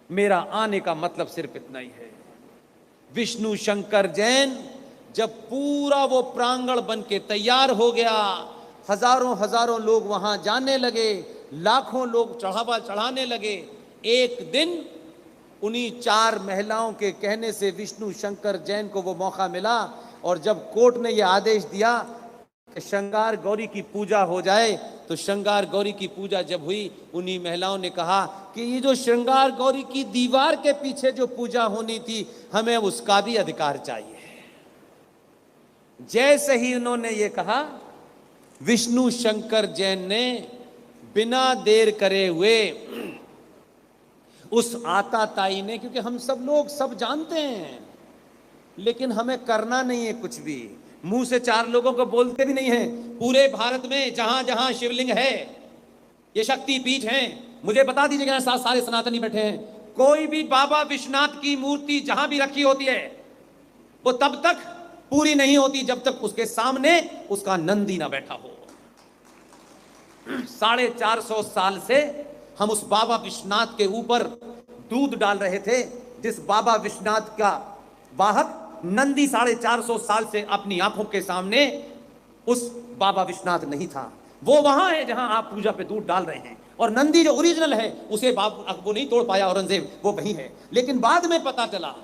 मेरा आने का मतलब सिर्फ इतना ही है। विष्णु शंकर जैन जब पूरा वो प्रांगण बन के तैयार हो गया, हजारों हजारों लोग वहां जाने लगे, लाखों लोग चढ़ावा चढ़ाने लगे। एक दिन उन्हीं 4 महिलाओं के कहने से विष्णु शंकर जैन को वो मौका मिला, और जब कोर्ट ने ये आदेश दिया कि श्रृंगार गौरी की पूजा हो जाए, तो श्रृंगार गौरी की पूजा जब हुई, उन्हीं महिलाओं ने कहा कि ये जो श्रृंगार गौरी की दीवार के पीछे जो पूजा होनी थी, हमें उसका भी अधिकार चाहिए। जैसे ही उन्होंने ये कहा, विष्णु शंकर जैन ने बिना देर करे हुए उस आताताई ने, क्योंकि हम सब लोग सब जानते हैं लेकिन हमें करना नहीं है कुछ भी, मुंह से 4 लोगों को बोलते भी नहीं है। पूरे भारत में जहां जहां शिवलिंग है, ये शक्ति पीठ हैं, मुझे बता दीजिएगा, साथ सारे सनातनी बैठे हैं, कोई भी बाबा विश्वनाथ की मूर्ति जहां भी रखी होती है वो तब तक पूरी नहीं होती जब तक उसके सामने उसका नंदी ना बैठा हो। 450 साल से हम उस बाबा विश्वनाथ के ऊपर दूध डाल रहे थे, जिस बाबा विश्वनाथ का वाहक नंदी 450 साल से अपनी आंखों के सामने उस बाबा विश्वनाथ नहीं था। वो वहां है जहां आप पूजा पे दूध डाल रहे हैं, और नंदी जो ओरिजिनल है उसे वो नहीं तोड़ पाया औरंगजेब, वो वही है। लेकिन बाद में पता चला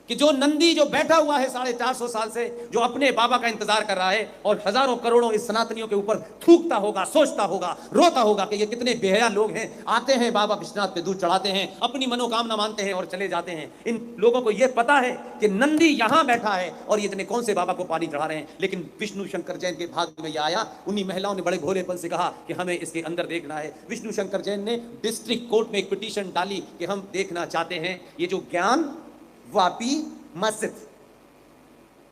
कि जो नंदी जो बैठा हुआ है 450 साल से, जो अपने बाबा का इंतजार कर रहा है, और हजारों करोड़ों इस सनातनियों के ऊपर थूकता होगा, सोचता होगा, रोता होगा कि ये कितने बेहया लोग हैं, आते हैं बाबा विश्वनाथ पे दूध चढ़ाते हैं, अपनी मनोकामना मानते हैं और चले जाते हैं। इन लोगों को यह पता है कि नंदी यहां बैठा है और ये इतने कौन से बाबा को पानी चढ़ा रहे हैं। लेकिन विष्णु शंकर जैन के भाग्य में यह आया, उन्हीं महिलाओं ने बड़े भोलेपन से कहा कि हमें इसके अंदर देखना है। विष्णु शंकर जैन ने डिस्ट्रिक्ट कोर्ट में एक पिटीशन डाली कि हम देखना चाहते हैं ये जो ज्ञान वापी मस्जिद,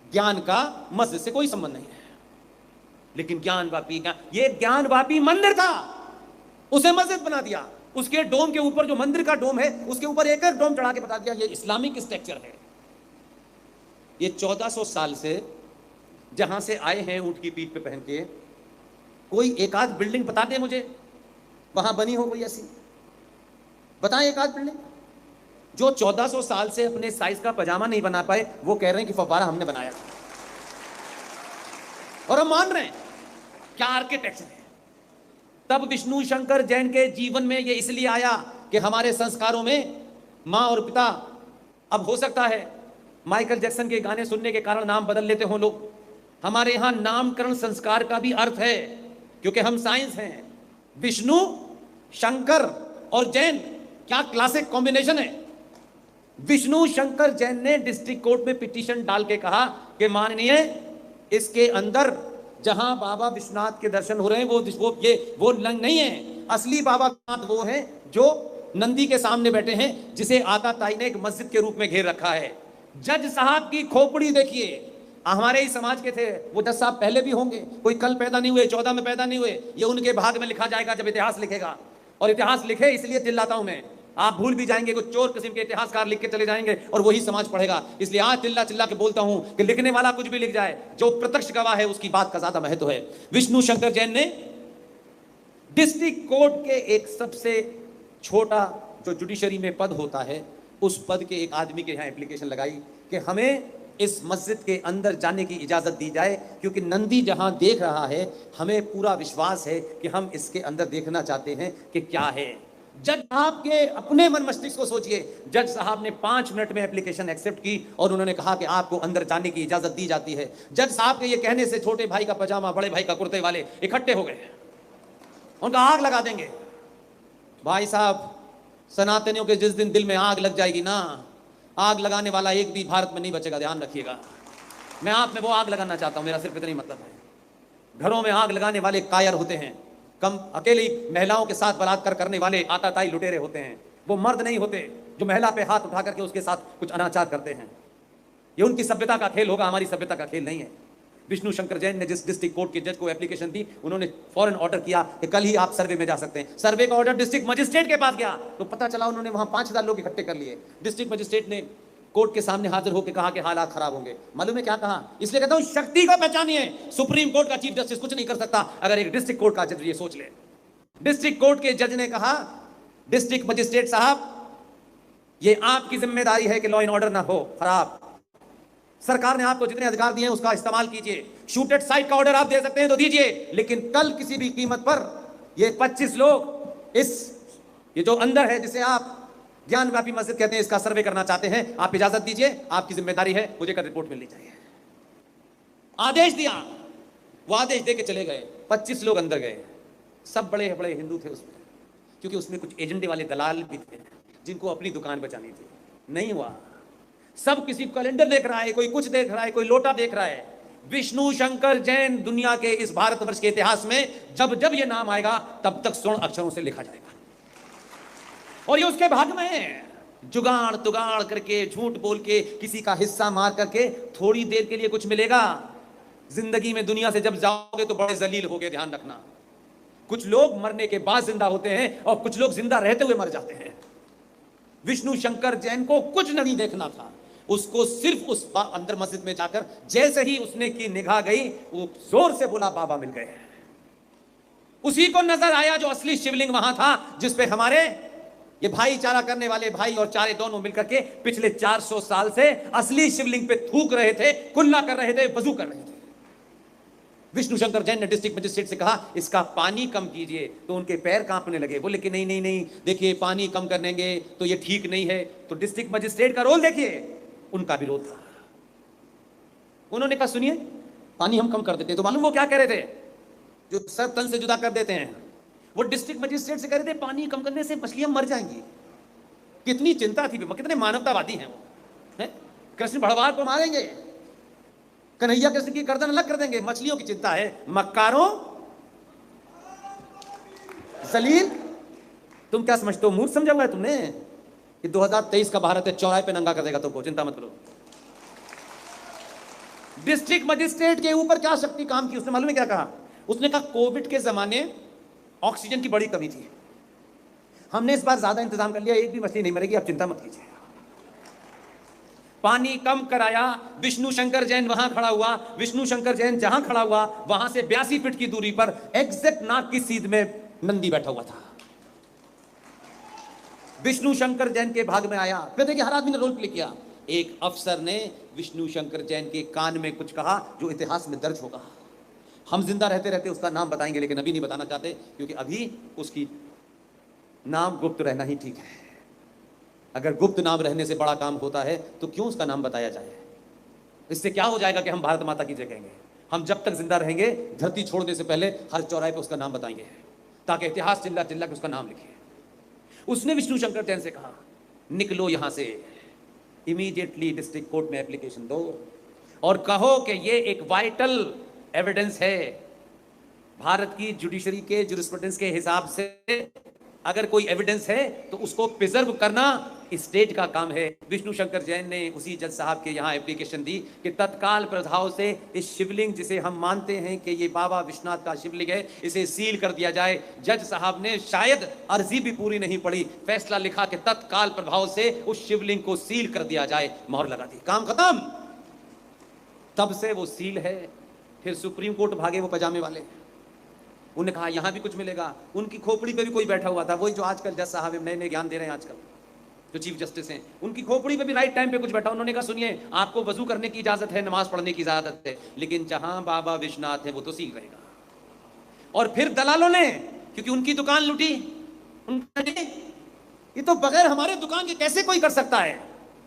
ज्ञान का मस्जिद से कोई संबंध नहीं है, लेकिन ज्ञान वापी का ये ज्ञान वापी मंदिर था, उसे मस्जिद बना दिया। उसके डोम के ऊपर, जो मंदिर का डोम है, उसके ऊपर एक एक डोम चढ़ा के बता दिया ये इस्लामिक स्ट्रक्चर है। ये 1400 साल से जहां से आए हैं ऊंट की पीठ पे पहन के, कोई एक आध बिल्डिंग बता दे मुझे वहां बनी हो कोई ऐसी, बताएं एक आध बिल्डिंग। जो 1400 साल से अपने साइज का पजामा नहीं बना पाए, वो कह रहे हैं कि फव्वारा हमने बनाया, और हम मान रहे हैं। क्या आर्किटेक्चर है। तब विष्णु शंकर जैन के जीवन में ये इसलिए आया कि हमारे संस्कारों में मां और पिता, अब हो सकता है माइकल जैक्सन के गाने सुनने के कारण नाम बदल लेते हो लोग, हमारे यहां नामकरण संस्कार का भी अर्थ है, क्योंकि हम साइंस हैं। विष्णु शंकर और जैन, क्या क्लासिक कॉम्बिनेशन है। विष्णु शंकर जैन ने डिस्ट्रिक्ट कोर्ट में पिटीशन डाल के कहा कि माननीय, इसके अंदर जहां बाबा विश्वनाथ के दर्शन हो रहे हैं वो लंग नहीं है। असली बाबा विश्वनाथ वो हैं जो नंदी के सामने बैठे हैं, जिसे आताताई ने एक मस्जिद के रूप में घेर रखा है। जज साहब की खोपड़ी देखिए, हमारे ही समाज के थे वो। जज साहब पहले भी होंगे, कोई कल पैदा नहीं हुए, 14 में पैदा नहीं हुए, ये उनके भाग में लिखा जाएगा जब इतिहास लिखेगा। और इतिहास लिखे इसलिए चिल्लाता हूं मैं, आप भूल भी जाएंगे, कुछ चोर किस्म के इतिहासकार लिख के चले जाएंगे और वही समाज पढ़ेगा। इसलिए आज चिल्ला चिल्ला के बोलता हूं कि लिखने वाला कुछ भी लिख जाए, जो प्रत्यक्ष गवाह है उसकी बात का ज्यादा महत्व है। विष्णु शंकर जैन ने डिस्ट्रिक्ट कोर्ट के एक सबसे छोटा जो जुडिशरी में पद होता है, उस पद के एक आदमी के यहां एप्लीकेशन लगाई कि हमें इस मस्जिद के अंदर जाने की इजाजत दी जाए, क्योंकि नंदी जहां देख रहा है, हमें पूरा विश्वास है कि हम इसके अंदर देखना चाहते हैं कि क्या है। जज साहब के अपने मन मस्तिष्क को सोचिए, जज साहब ने 5 मिनट में एप्लीकेशन एक्सेप्ट की और उन्होंने कहा कि आपको अंदर जाने की इजाजत दी जाती है। जज साहब के ये कहने से छोटे भाई का पजामा, बड़े भाई का कुर्ते वाले इकट्ठे हो गए, उनका आग लगा देंगे। भाई साहब, सनातनियों के जिस दिन दिल में आग लग जाएगी ना, आग लगाने वाला एक भी भारत में नहीं बचेगा, ध्यान रखिएगा। मैं आप में वो आग लगाना चाहता हूं, मेरा सिर्फ इतना ही मतलब है। घरों में आग लगाने वाले कायर होते हैं, कम अकेली महिलाओं के साथ बलात्कार करने वाले आताताई लुटेरे होते हैं। वो मर्द नहीं होते जो महिला पे हाथ उठा करके उसके साथ कुछ अनाचार करते हैं। ये उनकी सभ्यता का खेल होगा, हमारी सभ्यता का खेल नहीं है। विष्णु शंकर जैन ने जिस डिस्ट्रिक्ट कोर्ट के जज को एप्लीकेशन दी, उन्होंने फौरन ऑर्डर किया कि कल ही आप सर्वे में जा सकते हैं। सर्वे का ऑर्डर डिस्ट्रिक्ट मजिस्ट्रेट के पास गया तो पता चला उन्होंने वहां 5000 लोग इकट्ठे कर लिए। डिस्ट्रिक्ट मजिस्ट्रेट ने कोर्ट के सामने हाजिर होकर कहा कि हालात खराब होंगे। मालूम है क्या कहा? इसलिए कहता हूं शक्ति को पहचानिए। सुप्रीम कोर्ट का चीफ जस्टिस कुछ नहीं कर सकता अगर एक डिस्ट्रिक्ट कोर्ट का जज ये सोच ले। डिस्ट्रिक्ट कोर्ट के जज ने कहा, डिस्ट्रिक्ट मजिस्ट्रेट साहब, ये आपकी जिम्मेदारी है कि लॉ एंड ऑर्डर ना हो खराब। सरकार ने आपको जितने अधिकार दिए हैं उसका इस्तेमाल कीजिए। शूट एट साइट का ऑर्डर आप दे सकते हैं तो दीजिए, लेकिन कल किसी भी कीमत पर ये 25 लोग ये जो अंदर है जिसे आप ज्ञानव्यापी मस्जिद कहते हैं, इसका सर्वे करना चाहते हैं, आप इजाजत दीजिए, आपकी जिम्मेदारी है, मुझे कल रिपोर्ट मिलनी चाहिए। आदेश दिया, वो आदेश दे के चले गए। 25 लोग अंदर गए, सब बड़े बड़े हिंदू थे उसमें, क्योंकि उसमें कुछ एजेंडे वाले दलाल भी थे जिनको अपनी दुकान बचानी थी। नहीं हुआ, सब किसी कैलेंडर देख रहा है, कोई कुछ देख रहा है, कोई लोटा देख रहा है। विष्णु शंकर जैन दुनिया के इस भारतवर्ष के इतिहास में जब जब ये नाम आएगा तब तक स्वर्ण अक्षरों से लिखा जाएगा, और ये उसके भाग में है। जुगाड़ तुगाड़ करके, झूठ बोल के, किसी का हिस्सा मार करके थोड़ी देर के लिए कुछ मिलेगा। जिंदगी में दुनिया से जब जाओगे तो बड़े जलील होगे, ध्यान रखना। कुछ लोग मरने के बाद जिंदा होते हैं और कुछ लोग जिंदा रहते हुए मर जाते हैं। विष्णु शंकर जैन को कुछ नहीं देखना था, उसको सिर्फ उस अंदर मस्जिद में जाकर जैसे ही उसने की निगाह गई, वो जोर से बोला बाबा मिल गए। उसी को नजर आया जो असली शिवलिंग वहां था, जिसपे हमारे ये भाईचारा करने वाले भाई और चारे दोनों मिलकर के पिछले 400 साल से असली शिवलिंग पे थूक रहे थे, कुल्ला कर रहे थे, वजू कर रहे थे। विष्णु शंकर जैन ने डिस्ट्रिक्ट मजिस्ट्रेट से कहा इसका पानी कम कीजिए, तो उनके पैर कांपने लगे। बोले कि नहीं नहीं नहीं, देखिए पानी कम कर देंगे तो ये ठीक नहीं है। तो डिस्ट्रिक्ट मजिस्ट्रेट का रोल देखिए, उनका विरोध था। उन्होंने कहा सुनिए, पानी हम कम कर देते। तो मालूम वो क्या कह रहे थे, जो सर तन से जुदा कर देते हैं, वो डिस्ट्रिक्ट मजिस्ट्रेट से कह रहे थे पानी कम करने से मछलियां मर जाएंगी। कितनी चिंता थी, कितने मानवतावादी हैं वो। कृष्ण भगवान को मारेंगे, कन्हैया कृष्ण की गर्दन अलग कर देंगे, मछलियों की चिंता है। मक्कारों, जलील, तुम क्या समझते हो, मूर्ख समझा हुआ है तुमने कि 2023 का भारत है, चौराहे पे नंगा कर देगा तुमको, चिंता मत करो। डिस्ट्रिक्ट मजिस्ट्रेट के ऊपर क्या शक्ति काम की, उसने मालूम है क्या कहा? उसने कहा कोविड के जमाने ऑक्सीजन की बड़ी कमी थी, हमने इस बार ज्यादा इंतजाम कर लिया, एक भी मछली नहीं मरेगी, आप चिंता मत कीजिए। पानी कम कराया। विष्णु शंकर जैन वहां खड़ा हुआ, विष्णु शंकर जैन जहां खड़ा हुआ वहां से 82 फीट की दूरी पर एग्जैक्ट नाक की सीध में नंदी बैठा हुआ था। विष्णु शंकर जैन के भाग में आया। फिर देखिए हर आदमी ने रोल प्ले किया। एक अफसर ने विष्णु शंकर जैन के कान में कुछ कहा जो इतिहास में दर्ज होगा। हम जिंदा रहते रहते उसका नाम बताएंगे, लेकिन अभी नहीं बताना चाहते, क्योंकि अभी उसकी नाम गुप्त रहना ही ठीक है। अगर गुप्त नाम रहने से बड़ा काम होता है तो क्यों उसका नाम बताया जाए? इससे क्या हो जाएगा कि हम भारत माता की जय कहेंगे? हम जब तक जिंदा रहेंगे, धरती छोड़ने से पहले हर चौराहे पे उसका नाम बताएंगे, ताकि इतिहास चिल्ला चिल्ला के उसका नाम लिखे। उसने विष्णु शंकर जैन से कहा निकलो यहां से, इमीडिएटली डिस्ट्रिक्ट कोर्ट में एप्लीकेशन दो और कहो कि ये एक वाइटल एविडेंस है। भारत की जुडिशरी के जुरिस्प्रूडेंस के हिसाब से अगर कोई एविडेंस है तो उसको प्रिजर्व करना स्टेट का काम है। विष्णु शंकर जैन ने उसी जज साहब के यहाँ एप्लीकेशन दी कि तत्काल प्रभाव से इस शिवलिंग, जिसे हम मानते हैं कि ये बाबा विश्वनाथ का शिवलिंग है, इसे सील कर दिया जाए। जज साहब ने शायद अर्जी भी पूरी नहीं पड़ी, फैसला लिखा कि तत्काल प्रभाव से उस शिवलिंग को सील कर दिया जाए, मोहर लगा दी, काम खत्म। तब से वो सील है। फिर सुप्रीम कोर्ट भागे वो पजामे वाले, उन्होंने कहा यहां भी कुछ मिलेगा। उनकी खोपड़ी पे भी कोई बैठा हुआ था, वही जो आजकल जज साहब नए नए ज्ञान दे रहे हैं, आजकल जो चीफ जस्टिस हैं, उनकी खोपड़ी पे भी राइट टाइम पे कुछ बैठा। उन्होंने कहा सुनिए, आपको वजू करने की इजाजत है, नमाज पढ़ने की इजाजत है, लेकिन जहां बाबा विश्वनाथ है वो तो सील रहेगा। और फिर दलालों ने, क्योंकि उनकी दुकान लूटी, ये तो बगैर हमारे दुकान के कैसे कोई कर सकता है,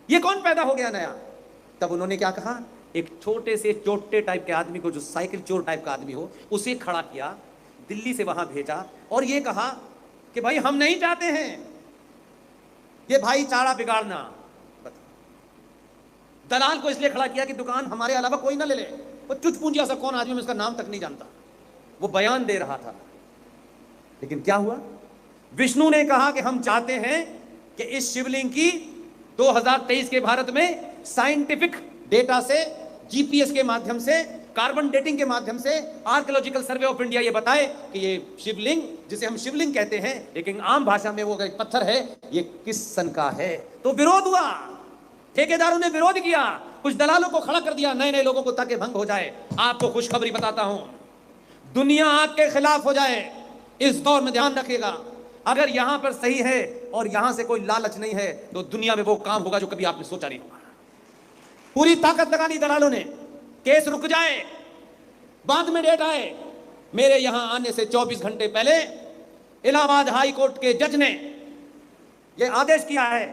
ये कौन पैदा हो गया नया? तब उन्होंने क्या कहा, एक छोटे से चोटे टाइप के आदमी को, जो साइकिल चोर टाइप का आदमी हो, उसे खड़ा किया, दिल्ली से वहां भेजा और ये कहा कि भाई हम नहीं चाहते हैं ये भाईचारा बिगाड़ना। दलाल को इसलिए खड़ा किया कि दुकान हमारे अलावा कोई ना ले ले। वो चुच पूंजिया सा कौन आदमी, मैं उसका नाम तक नहीं जानता, वो बयान दे रहा था। लेकिन क्या हुआ, विष्णु ने कहा कि हम चाहते हैं कि इस शिवलिंग की 2023 के भारत में साइंटिफिक डेटा से, जीपीएस के माध्यम से, कार्बन डेटिंग के माध्यम से, आर्कियोलॉजिकल सर्वे ऑफ इंडिया ये बताए कि ये शिवलिंग, जिसे हम शिवलिंग कहते हैं लेकिन आम भाषा में वो एक पत्थर है, ये किस सन का है। तो विरोध हुआ, ठेकेदारों ने विरोध किया, कुछ दलालों को खड़ा कर दिया, नए नए लोगों को, ताकि भंग हो जाए। आपको खुशखबरी बताता हूं, दुनिया आपके खिलाफ हो जाए इस दौर में, ध्यान रखिएगा, अगर यहां पर सही है और यहां से कोई लालच नहीं है तो दुनिया में वो काम होगा जो कभी आपने सोचा नहीं होगा। पूरी ताकत लगा दी दलालों ने, केस रुक जाए, बाद में डेट आए। मेरे यहां आने से 24 घंटे पहले इलाहाबाद हाई कोर्ट के जज ने यह आदेश किया है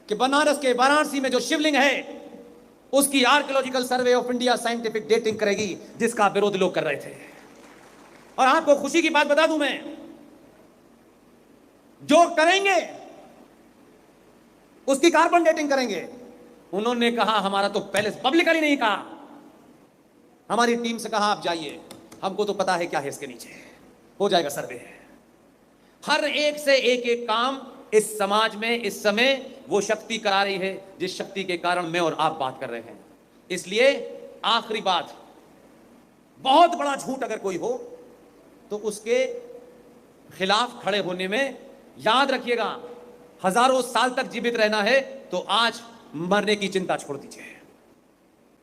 कि बनारस के वाराणसी में जो शिवलिंग है उसकी archaeological survey of India scientific dating करेगी, जिसका विरोध लोग कर रहे थे। और आपको खुशी की बात बता दूं मैं, जो करेंगे उसकी कार्बन डेटिंग करेंगे। उन्होंने कहा हमारा तो पहले पब्लिकली नहीं कहा, हमारी टीम से कहा आप जाइए, हमको तो पता है क्या है इसके नीचे, हो जाएगा सर्वे। हर एक से एक एक काम इस समाज में इस समय वो शक्ति करा रही है जिस शक्ति के कारण मैं और आप बात कर रहे हैं। इसलिए आखिरी बात, बहुत बड़ा झूठ अगर कोई हो तो उसके खिलाफ खड़े होने में याद रखिएगा, हजारों साल तक जीवित रहना है तो आज मरने की चिंता छोड़ दीजिए।